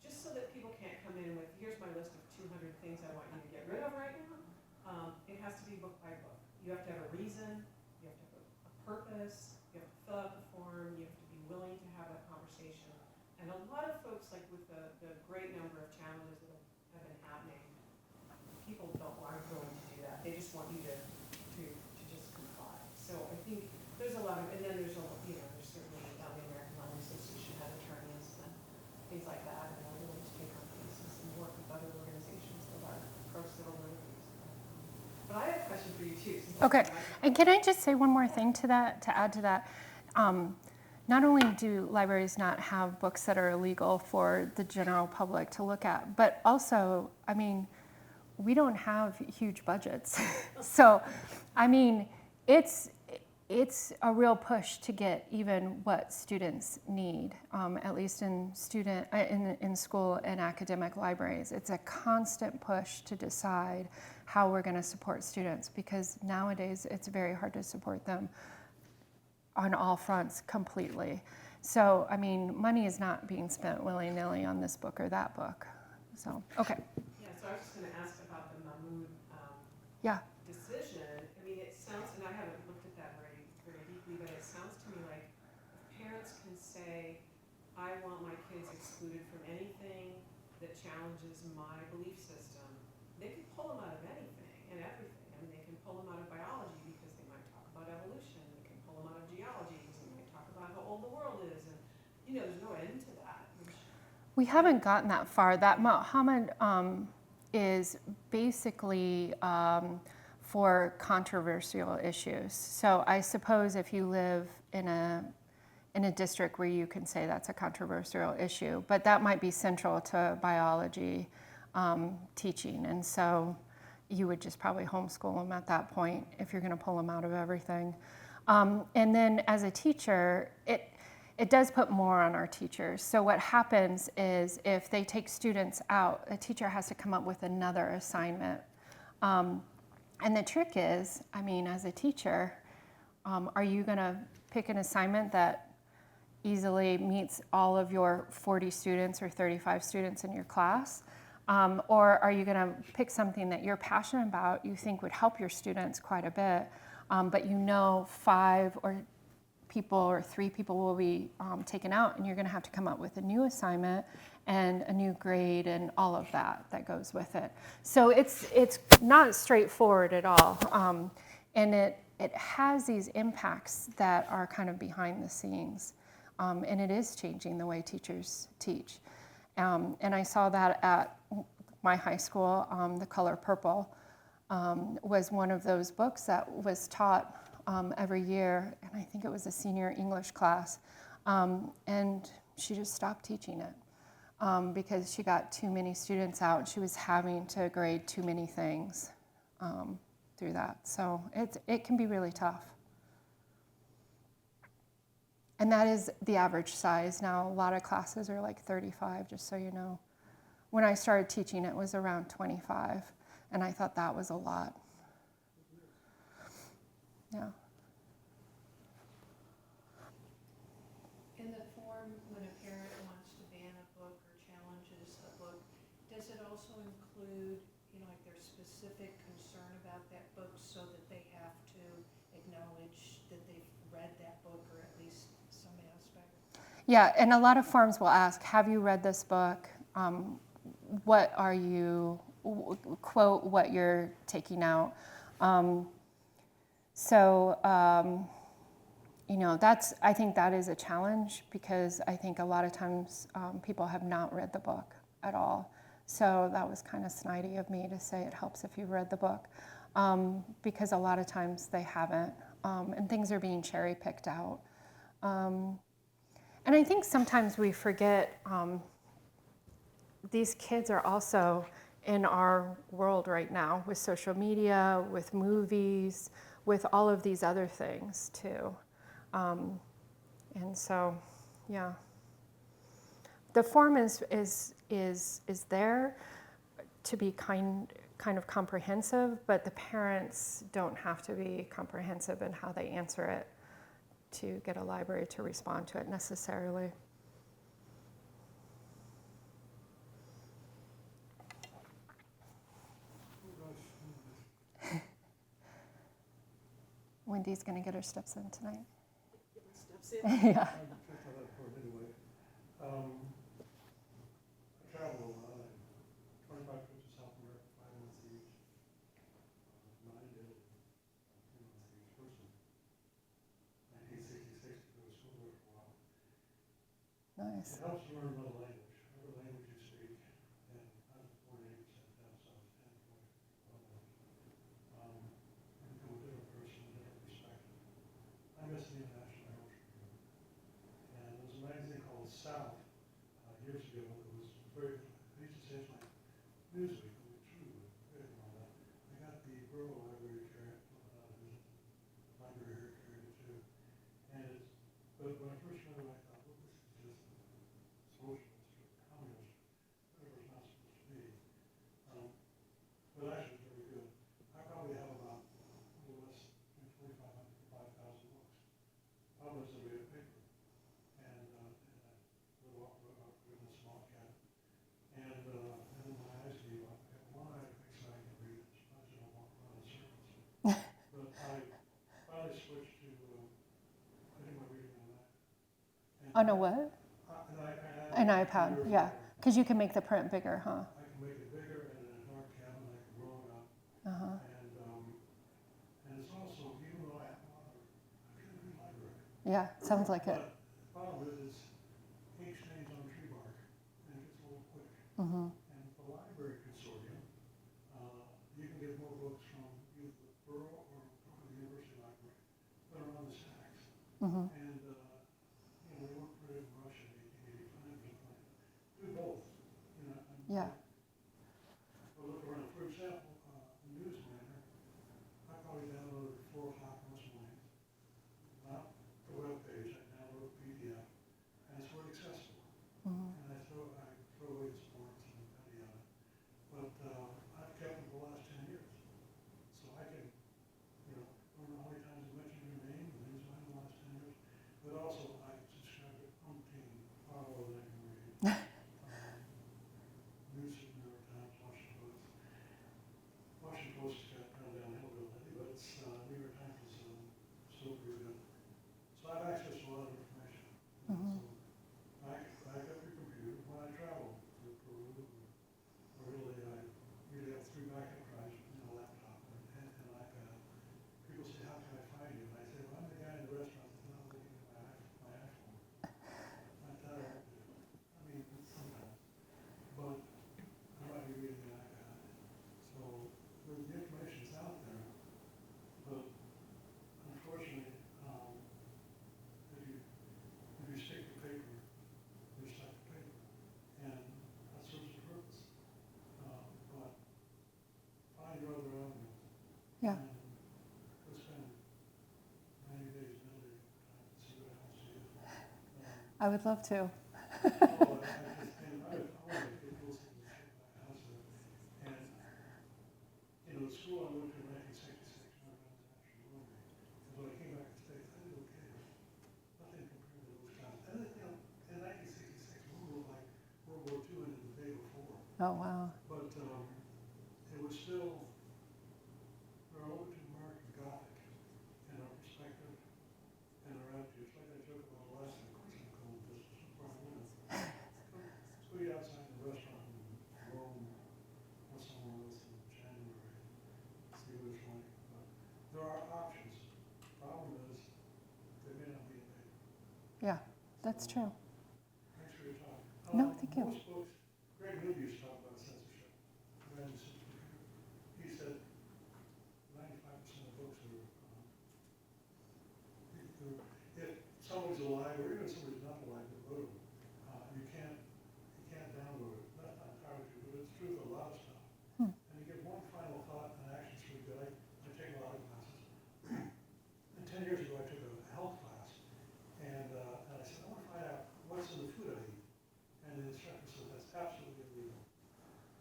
just so that people can't come in with, here's my list of 200 things I want you to get rid of right now. It has to be book by book. You have to have a reason, you have to have a purpose, you have to fill out the form, you have to be willing to have that conversation. And a lot of folks, like with the great number of challenges that have been happening, people aren't willing to do that. They just want you to just comply. So I think there's a lot of, and then there's there's certainly the American Library Association has attorneys and things like that, and are willing to take on cases and work with other organizations that are pro-civil liberties. But I have a question for you too. Okay, and can I just say one more thing to add to that? Not only do libraries not have books that are illegal for the general public to look at, but also, we don't have huge budgets. So, it's a real push to get even what students need, at least in school and academic libraries. It's a constant push to decide how we're going to support students, because nowadays it's very hard to support them on all fronts completely. So, money is not being spent willy-nilly on this book or that book. So, okay. Yeah, so I was just going to ask about the Mahmoud decision. It sounds, and I haven't looked at that very, very deeply, but it sounds to me like parents can say, I want my kids excluded from anything that challenges my belief system. They can pull them out of anything and everything. They can pull them out of biology because they might talk about evolution. They can pull them out of geology because they might talk about how old the world is. And, there's no end to that. We haven't gotten that far. That Muhammad is basically for controversial issues. So I suppose if you live in a district where you can say that's a controversial issue, but that might be central to biology teaching. And so you would just probably homeschool them at that point if you're going to pull them out of everything. And then as a teacher, it does put more on our teachers. So what happens is if they take students out, a teacher has to come up with another assignment. And the trick is, as a teacher, are you going to pick an assignment that easily meets all of your 40 students or 35 students in your class? Or are you going to pick something that you're passionate about, you think would help your students quite a bit, but 5 or 3 people will be taken out, and you're going to have to come up with a new assignment and a new grade and all of that goes with it. So it's not straightforward at all, and it has these impacts that are kind of behind the scenes, and it is changing the way teachers teach. And I saw that at my high school. The Color Purple was one of those books that was taught every year, and I think it was a senior English class, and she just stopped teaching it because she got too many students out. She was having to grade too many things through that. So it can be really tough. And that is the average size. Now, a lot of classes are like 35, just so you know. When I started teaching, it was around 25, and I thought that was a lot. Yeah. In the form, when a parent wants to ban a book or challenges a book, does it also include, like their specific concern about that book so that they have to acknowledge that they've read that book or at least some aspect? Yeah, and a lot of forms will ask, have you read this book? What are you quote what you're taking out. You know, I think that is a challenge because I think a lot of times people have not read the book at all. So that was kind of snidey of me to say it helps if you've read the book, because a lot of times they haven't, and things are being cherry picked out. And I think sometimes we forget these kids are also in our world right now with social media, with movies, with all of these other things too. And so, yeah. The form is there to be kind of comprehensive, but the parents don't have to be comprehensive in how they answer it to get a library to respond to it necessarily. Wendy's gonna get her steps in tonight. Yeah. I travel a lot. 25 trips to South America, 5 months each. 9 days, 3 months each person. 1966 to go to school there for a while. Nice. It helps you learn another language, whatever language you speak. And I was born 80% deaf, so I was 10 point. You become a different person, a different perspective. I miss the international airport. And there was a magazine called South years ago. It was very, I used to say it's like Newsweek, it was true, good and all that. I got the rural library carrot, library here carrot too. And it's, but when I first read it, I thought, well, this is just socialist or communist, whatever it's not supposed to be. But actually, it's very good. I probably have about a little less than 4,500 to 5,000 books. Published every paper. And in a small cabinet. And then my eyes gave up. I got one eye to fix so I can read it. I don't walk around in circles. But I finally switched to putting my reading on that. On a what? An An iPad, yeah. Because you can make the print bigger, huh? I can make it bigger, and in a dark cabinet, I can roll it up. Uh-huh. And it's also, even though I have a lot of, I really good library. Yeah, sounds like it. But the problem is ink stains on tree bark, and it gets a little quick. Mm-hmm. And the library consortium, you can get more books from either the Borough or the University Library that are on the stacks. Mm-hmm. And they weren't printed in Russia in 1885 or something. Do both. Yeah. But look around. For example, the Newsmatter, I probably downloaded 4 o'clock most mornings. Not the web page, I download PDF, and it's very accessible. Mm-hmm. And I throw away the sports and yada yada. But I've kept it for the last 10 years. So I can, learn how many times I mentioned your name and things like the last 10 years. But also, I subscribe to umpteen far more than I can read. News, New York Times, Washington Post. Washington Post has got gone downhill lately, but it's New York Times is still pretty good. So I have access to a lot of information. Mm-hmm. So back up your computer when I travel to Peru or Italy. I usually have 3 backup drives in a laptop and an iPad. People say, "How can I find you?" And I say, "Well, I'm the guy in the restaurant that's not looking at my iPhone." I tell you, I mean, sometimes, but I might be reading the iPad. So the information's out there, but unfortunately, if you stick to paper, you're stuck to paper, and that serves a purpose. But find your other avenues. Yeah. And go spend 90 days in Italy to see what else you do. I would love to. I want to get those things and ship my house there. And, the school I went to in 1966, never done an actual movie. And when I came back to the States, I did okay. Nothing compared to those times. And, in 1966, we were like World War II ended the day before. Oh, wow. But it was still, we're a little bit too American Gothic in our perspective and our attitudes. Like I joke about the last thing, of course I'm going to business, no problem. Let's go eat outside in the restaurant in Rome or somewhere Yeah, that's true. Thanks for your talk. No, thank you. Most books, Greg Newby used to talk about censorship. When he said 95% of books are, if someone's alive, or even if somebody's not alive that wrote them, you can't download it. That's not entirely true, but it's true for a lot of stuff. And you get one final thought, and actually it's really good. I take a lot of classes. And 10 years ago, I took a health class, and I said, I want to find out what's in the food I eat. And the instructor said, that's absolutely illegal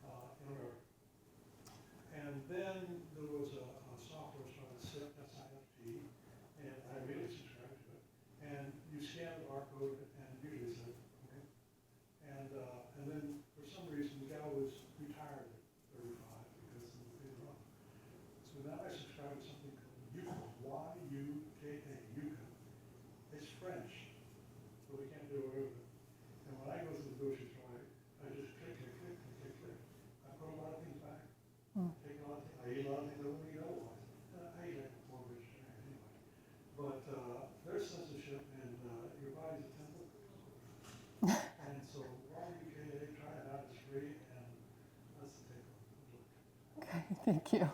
in America. And then there was a software started, SIFT, S-I-F-T, and I really subscribed to it. And you scan the barcode, and usually it's okay. And then for some reason, the gal was retired at 35 because of the thing wrong. So now I subscribe to something called UCA, Y-U-K-A, UCA. It's French, so we can't do away with it. And when I go to the grocery store, I just click. I put a lot of things back. Take a lot of things. I eat a lot of things I wouldn't eat otherwise. I eat like more vegetarian anyway. But there's censorship, and your body's a temple. And so YUKA, try it out, it's free, and that's the take home. Okay, thank you.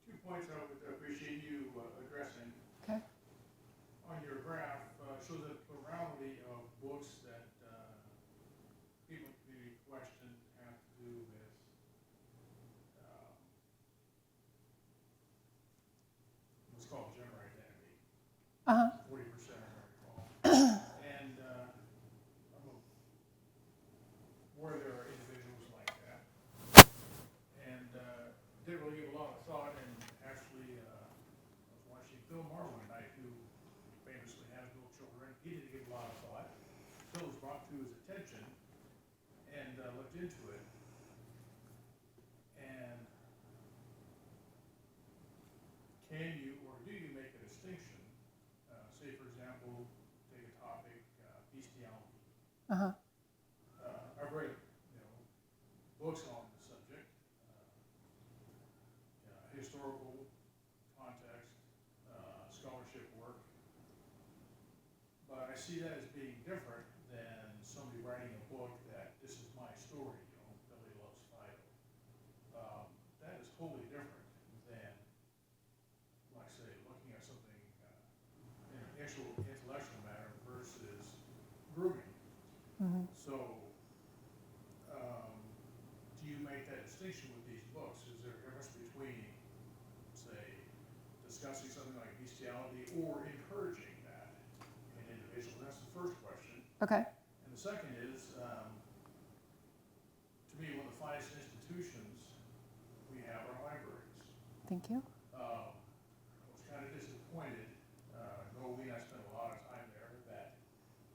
2 points I would appreciate you addressing. Okay. On your graph, shows a plurality of books that people in the community question have to do with what's called gender identity. 40%, I recall. And where there are individuals like that. And didn't really give a lot of thought, and actually I was watching Bill Maher one night, who famously has no children. He didn't give a lot of thought. Bill was brought to his attention and looked into it. And can you or do you make a distinction? Say, for example, take a topic, bestiality. I've read, books on the subject, historical context, scholarship work, but I see that as being different than somebody writing a book that this is my story, Billy loves Fido. That is totally different than, like say, looking at something in an actual intellectual matter versus grooming. So, do you make that distinction with these books? Is there a difference between, say, discussing something like bestiality or encouraging that in individuals? That's the first question. Okay. And the second is, to me, one of the finest institutions we have are libraries. Thank you. I was kind of disappointed, Noel and I spent a lot of time there, that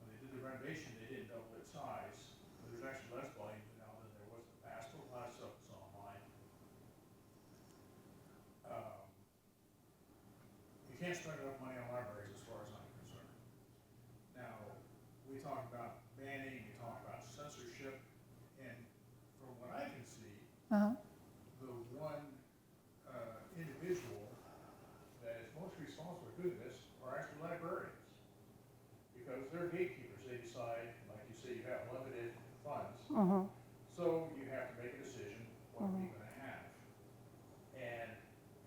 when they did the renovation, they didn't double its size. There's actually less volume now than there was in the past, but a lot of stuff is online. You can't spend enough money on libraries as far as I'm concerned. Now, we talk about banning, we talk about censorship, and from what I can see, the one individual that is most responsible for doing this are actually librarians. Because they're gatekeepers. They decide, like you say, you have limited funds. So you have to make a decision, what are we going to have? And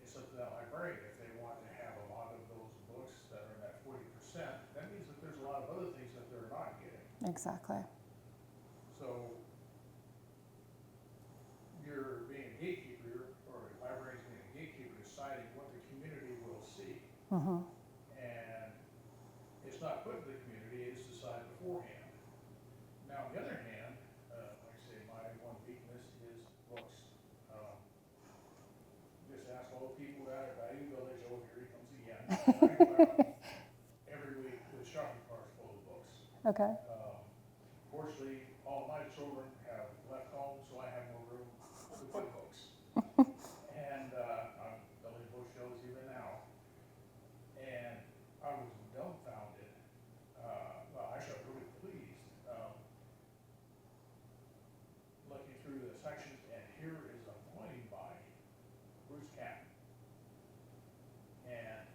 it's up to that librarian. If they want to have a lot of those books that are at 40%, that means that there's a lot of other things that they're not getting. Exactly. So you're being a gatekeeper, or a librarian's being a gatekeeper, deciding what the community will see. And it's not put in the community, it's decided beforehand. Now, on the other hand, like I say, my one weakness is books. Just ask all the people that are Value Village, oh, here he comes again. I go out every week with shopping carts full of books. Okay. Fortunately, all my children have left home, so I have more room to put books. And I'm building bookshelves even now. And I was dumbfounded. Well, actually, I'm really pleased. Looking through the sections, and here is a volume by Bruce Catton. And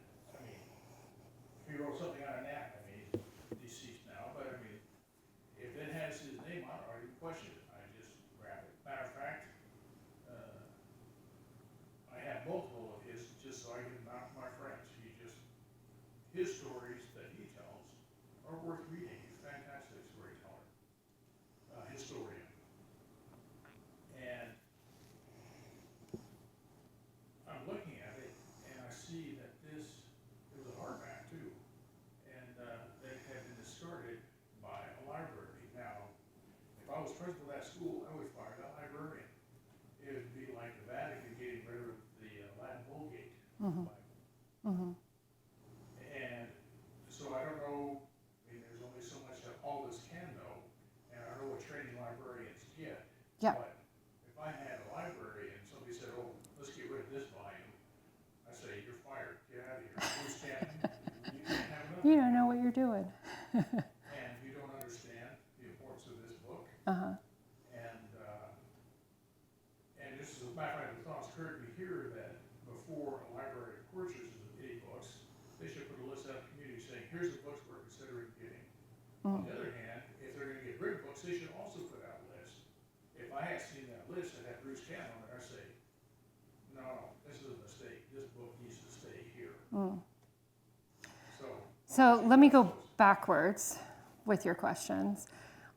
Bible. And so I don't know, I mean, there's only so much that all of us can know, and I don't know what training librarians get. Yeah. But if I had a library and somebody said, oh, let's get rid of this volume, I say, you're fired, get out of here. Bruce Canton, you can't have another. You don't know what you're doing. And you don't understand the importance of this book. And just as a matter of fact, the thoughts occurred to me here that before a library purchases any books, they should put a list out in the community saying, here's the books we're considering getting. On the other hand, if they're going to get rid of books, they should also put out a list. If I had seen that list that had Bruce Cannon on it, I'd say, no, this is a mistake. This book needs to stay here. So let me go backwards with your questions.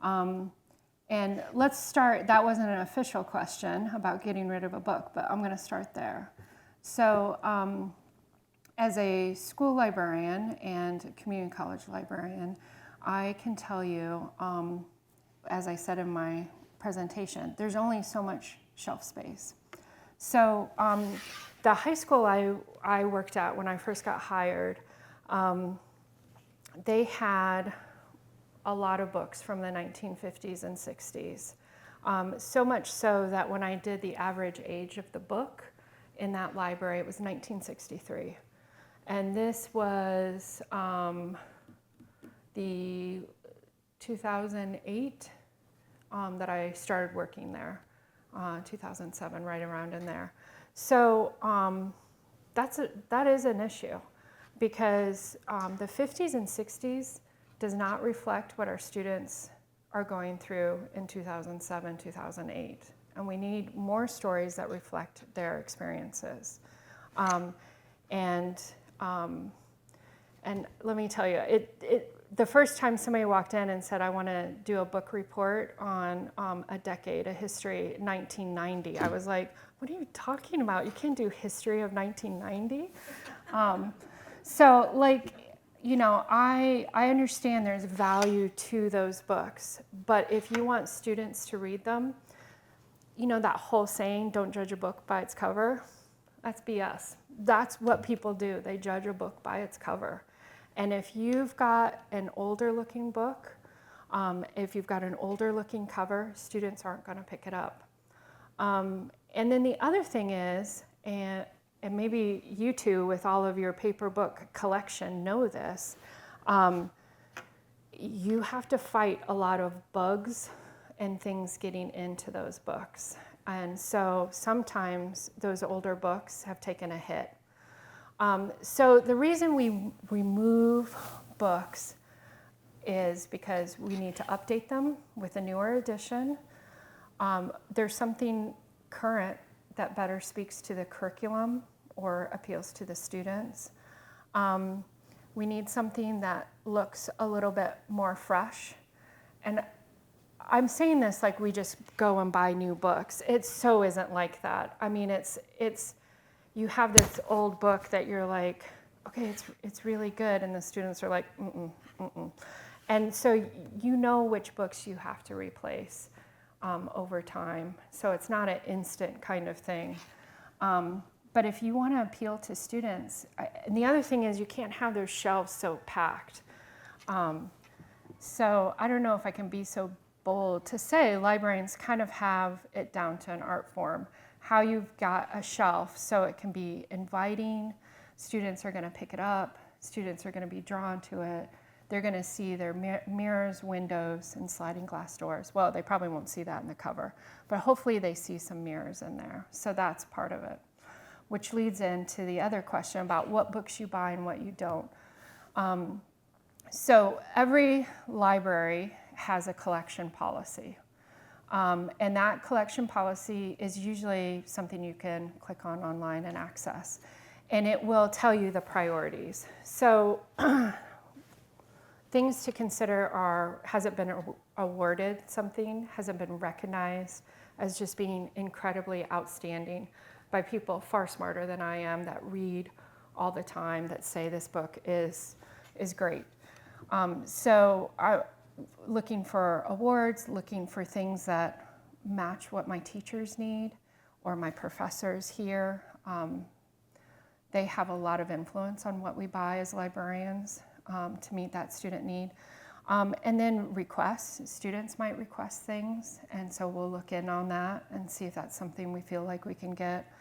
And let's start, that wasn't an official question about getting rid of a book, but I'm going to start there. So as a school librarian and community college librarian, I can tell you, as I said in my presentation, there's only so much shelf space. So the high school I worked at when I first got hired, they had a lot of books from the 1950s and 60s. So much so that when I did the average age of the book in that library, it was 1963. And this was the 2008 that I started working there, 2007, right around in there. So that is an issue because the 50s and 60s does not reflect what our students are going through in 2007, 2008. And we need more stories that reflect their experiences. And let me tell you, the first time somebody walked in and said, I want to do a book report on a decade, a history, 1990, I was like, what are you talking about? You can't do history of 1990? So like, you know, I understand there's value to those books, but if you want students to read them, you know that whole saying, don't judge a book by its cover, that's BS. That's what people do. They judge a book by its cover. And if you've got an older looking book, if you've got an older looking cover, students aren't going to pick it up. And then the other thing is, and maybe you two with all of your paper book collection know this, you have to fight a lot of bugs and things getting into those books. And so sometimes those older books have taken a hit. So the reason we remove books is because we need to update them with a newer edition. There's something current that better speaks to the curriculum or appeals to the students. We need something that looks a little bit more fresh. And I'm saying this like we just go and buy new books. It so isn't like that. I mean, it's you have this old book that you're like, okay, it's really good, and the students are like, And so you know which books you have to replace over time. So it's not an instant kind of thing. But if you want to appeal to students, and the other thing is you can't have those shelves so packed. So I don't know if I can be so bold to say librarians kind of have it down to an art form, how you've got a shelf so it can be inviting, students are going to pick it up, students are going to be drawn to it, they're going to see their mirrors, windows, and sliding glass doors. Well, they probably won't see that in the cover, but hopefully they see some mirrors in there. So that's part of it, which leads into the other question about what books you buy and what you don't. So every library has a collection policy. And that collection policy is usually something you can click on online and access. And it will tell you the priorities. So things to consider are, has it been awarded something? Has it been recognized as just being incredibly outstanding by people far smarter than I am that read all the time that say this book is great. Looking for awards, looking for things that match what my teachers need or my professors here. They have a lot of influence on what we buy as librarians to meet that student need. And then requests, students might request things, and so we'll look in on that and see if that's something we feel like we can get.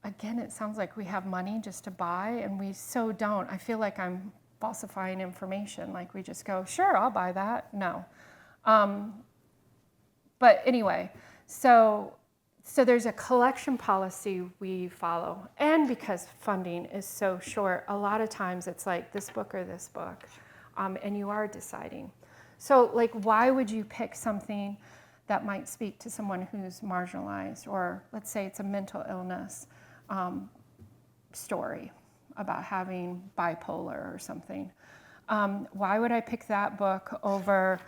Again, it sounds like we have money just to buy, and we so don't. I feel like I'm falsifying information, like we just go, sure, I'll buy that. No. But anyway, so there's a collection policy we follow. And because funding is so short, a lot of times it's like this book or this book, and you are deciding. So like, why would you pick something that might speak to someone who's marginalized, or let's say it's a mental illness story about having bipolar or something? Why would I pick that book over,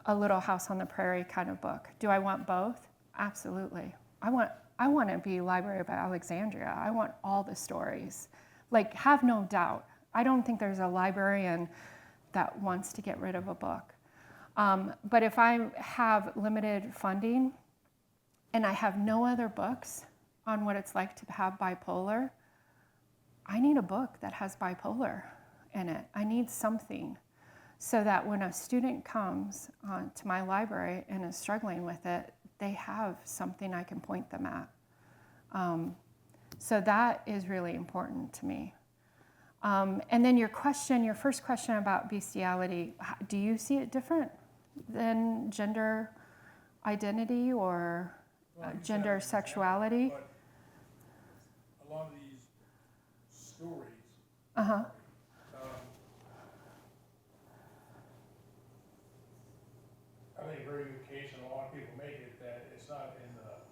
a Little House on the Prairie kind of book? Do I want both? Absolutely. I want to be Library of Alexandria. I want all the stories. Like, have no doubt. I don't think there's a librarian that wants to get rid of a book. But if I have limited funding and I have no other books on what it's like to have bipolar, I need a book that has bipolar in it. I need something so that when a student comes to my library and is struggling with it, they have something I can point them at. So that is really important to me. And then your first question about bestiality, do you see it different than gender identity or gender sexuality? But a lot of these stories, Uh-huh. I think a very good case, and a lot of people make it, that it's not in the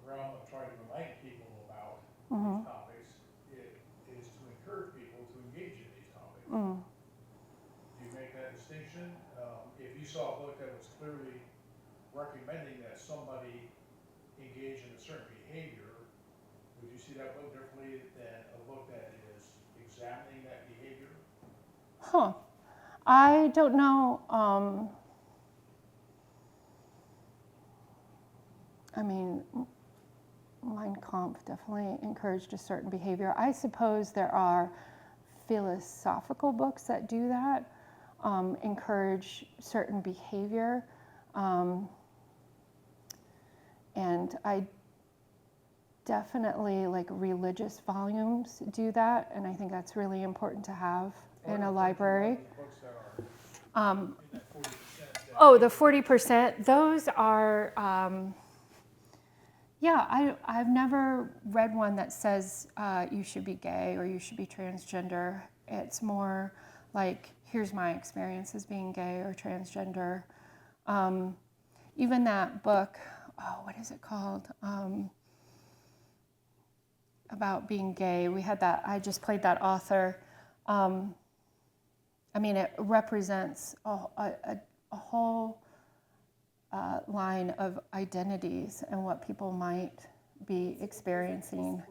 realm of trying to enlighten people about these topics. It is to encourage people to engage in these topics. Do you make that distinction? If you saw a book that was clearly recommending that somebody engage in a certain behavior, would you see that book differently than a book that is examining that behavior? Huh. I don't know. I mean, Mein Kampf definitely encouraged a certain behavior. I suppose there are philosophical books that do that, encourage certain behavior. And I definitely, like, religious volumes do that, and I think that's really important to have in a library. The 40%, those are, I've never read one that says you should be gay or you should be transgender. It's more like, here's my experience as being gay or transgender. Even that book, what is it called? About being gay. We had that, I just played that author. It represents a whole line of identities and what people might be experiencing.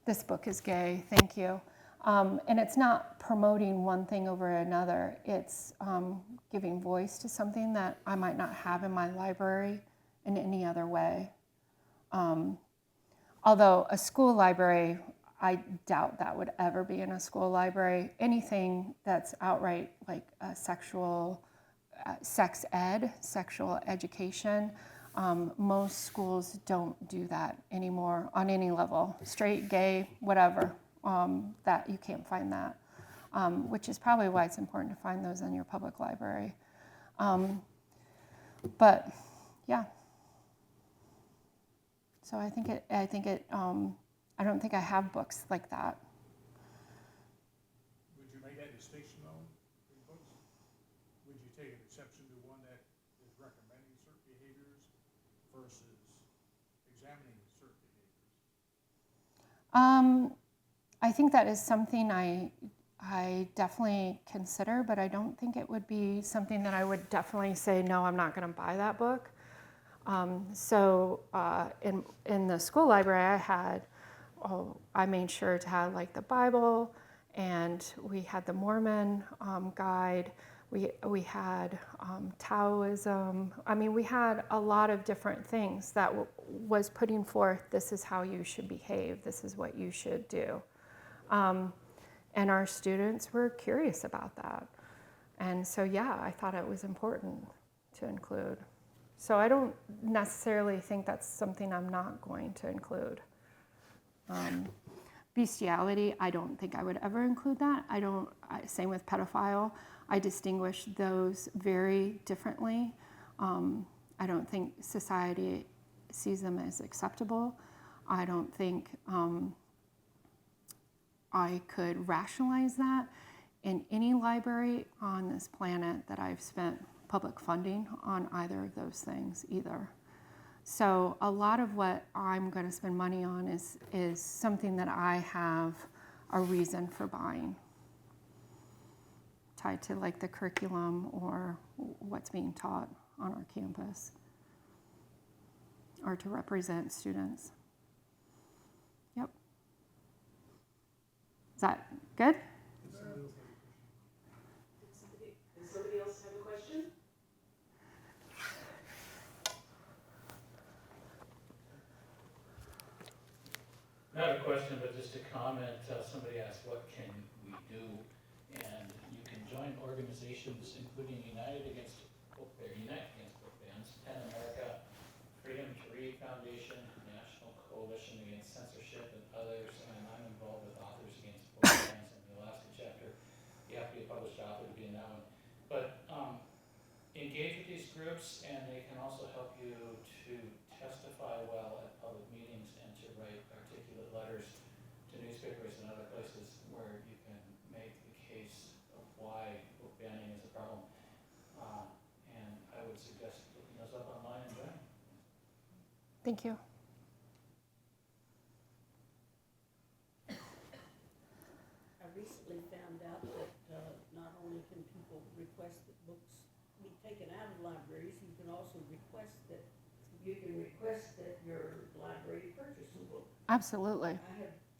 This book is gay, thank you. And it's not promoting one thing over another. It's giving voice to something that I might not have in my library in any other way. Although a school library, I doubt that would ever be in a school library. Anything that's outright like sexual, sex ed, sexual education, most schools don't do that anymore on any level, straight, gay, whatever, that you can't find that, which is probably why it's important to find those in your public library. But yeah. So I don't think I have books like that. Would you make that distinction though in books? Would you take an exception to one that is recommending certain behaviors versus examining certain behaviors? I think that is something I definitely consider, but I don't think it would be something that I would definitely say, no, I'm not going to buy that book. In the school library I made sure to have like the Bible, and we had the Mormon guide. We had Taoism. I mean, we had a lot of different things that was putting forth, this is how you should behave, this is what you should do. And our students were curious about that. And so, yeah, I thought it was important to include. So I don't necessarily think that's something I'm not going to include. Bestiality, I don't think I would ever include that. Same with pedophile. I distinguish those very differently. I don't think society sees them as acceptable. I don't think I could rationalize that in any library on this planet that I've spent public funding on either of those things either. So a lot of what I'm going to spend money on is something that I have a reason for buying, tied to like the curriculum or what's being taught on our campus, or to represent students. Yep. Is that good? Does somebody else have a question? Not a question, but just a comment. Somebody asked, what can we do? And you can join organizations including Unite Against Book Bans, PEN America, Freedom to Read Foundation, National Coalition Against Censorship, and others. And I'm involved with Authors Against Book Bans in the Alaska chapter. You have to be a published author to be in that one. But engage with these groups, and they can also help you to testify well at public meetings and to write articulate letters to newspapers and other places where you can make the case of why book banning is a problem. And I would suggest looking those up online and joining. Thank you. I recently found out that not only can people request that books be taken out of libraries, you can also request that your library purchase a book. Absolutely.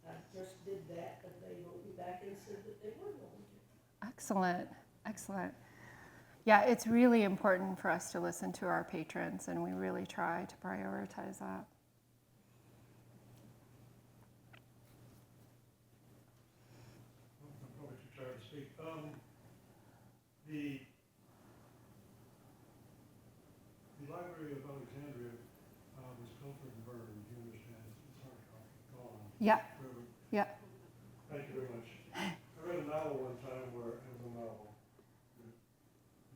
I just did that, but they wrote me back and said that they were going to. Excellent, excellent. Yeah, it's really important for us to listen to our patrons, and we really try to prioritize that. I'm probably too tired to speak. The Library of Alexandria was pilfered and burned, you understand, it's hard to gone. Yeah, yeah. Thank you very much. I read a novel one time where it was a novel.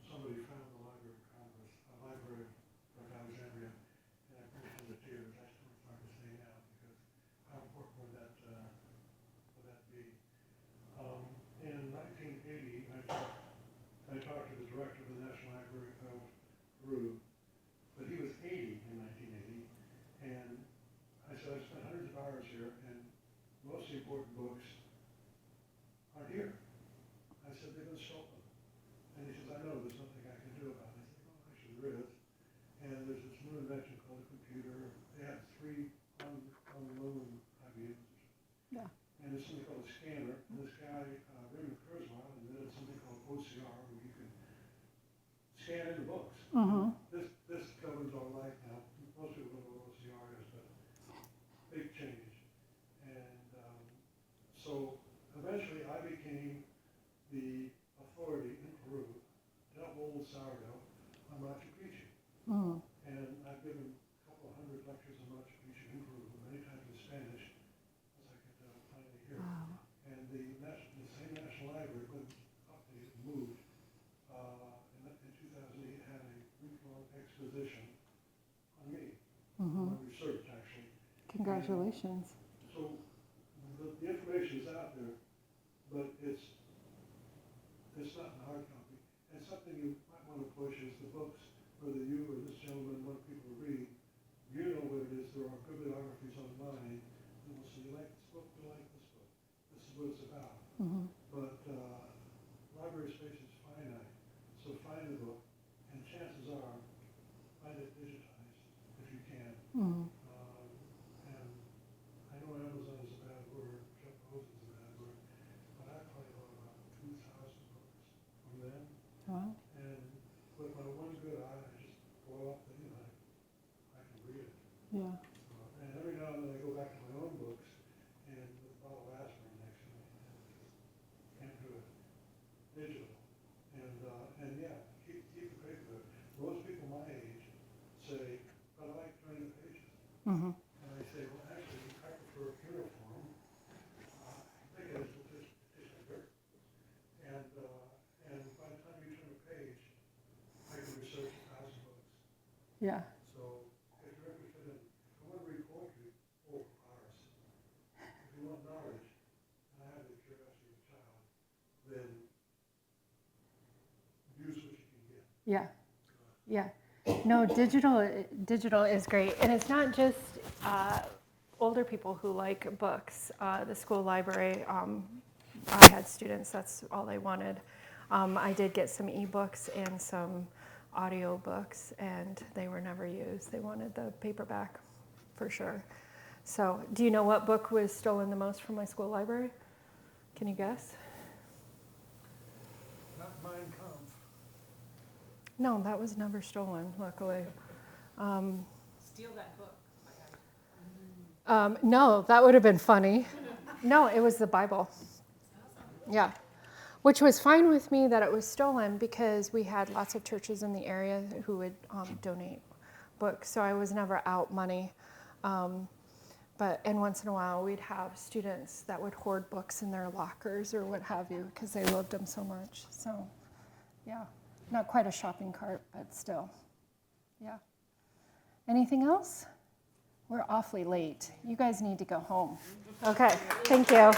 Somebody found the Library of Congress, a Library of Alexandria, and I burst into tears. I still start to say now because how important would that be? In 1980, I talked to the director of the National Library of Peru, but he was 80 in 1980, and I said, I've spent hundreds of hours here, and most important books are here. I said, they've been stolen. And he says, I know, there's nothing I can do about it. I said, well, actually there is. And there's this new invention called a computer. They have 3 on the moon IBMs. Yeah. And there's something called a scanner. And this guy, Raymond Kurzweil, invented something called OCR, where you can scan in the books. Mm-hmm. This governs our life now. Most people don't know what OCR is, but big change. And so eventually I became the authority in Peru to help old sourdough on Machu Picchu. Mm. And I've given a couple of hundred lectures on Machu Picchu in Peru, many times in Spanish, as I could finally hear. Wow. And the same National Library, when updated and moved, in 2008 had a week-long exposition on me, Mm-hmm. on research actually. Congratulations. And so the information is out there, but it's not in hard copy. And something you might want to push is the books, whether you or this gentleman want people to read, you know what it is. There are bibliographies online that will say, you like this book, you like this book. This is what it's about. Mm-hmm. But library space is finite, so find the book, and chances are, find it digitized if you can. Mm-hmm. And I know Amazon is a bad word, Jeff Bezos is a bad word, but I probably bought about 2,000 books from them. Wow. And every now and then I go back to my own books, and the bottle of aspirin next to me, and can't do it digital. And yeah, keep the paper. Most people my age say, but I like turning the pages. Mm-hmm. And I say, well, actually, I prefer Kindle form because it tastes like dirt. And by the time you turn a page, I can research 1,000 books. Yeah. So if you're interested in, if you want to read poetry, open hours. If you want knowledge, and I have the curiosity of a child, then use what you can get. Yeah. Yeah. No, digital is great. And it's not just older people who like books. The school library, I had students, that's all they wanted. I did get some ebooks and some audio books, and they were never used. They wanted the paperback for sure. So do you know what book was stolen the most from my school library? Can you guess? Not Mein Kampf. No, that was never stolen, luckily. Steal that book. No, that would have been funny. No, it was the Bible. Yeah, which was fine with me that it was stolen because we had lots of churches in the area who would donate books, so I was never out money. And once in a while, we'd have students that would hoard books in their lockers or what have you because they loved them so much. So, yeah. Not quite a shopping cart, but still. Yeah. Anything else? We're awfully late. You guys need to go home. Okay, thank you.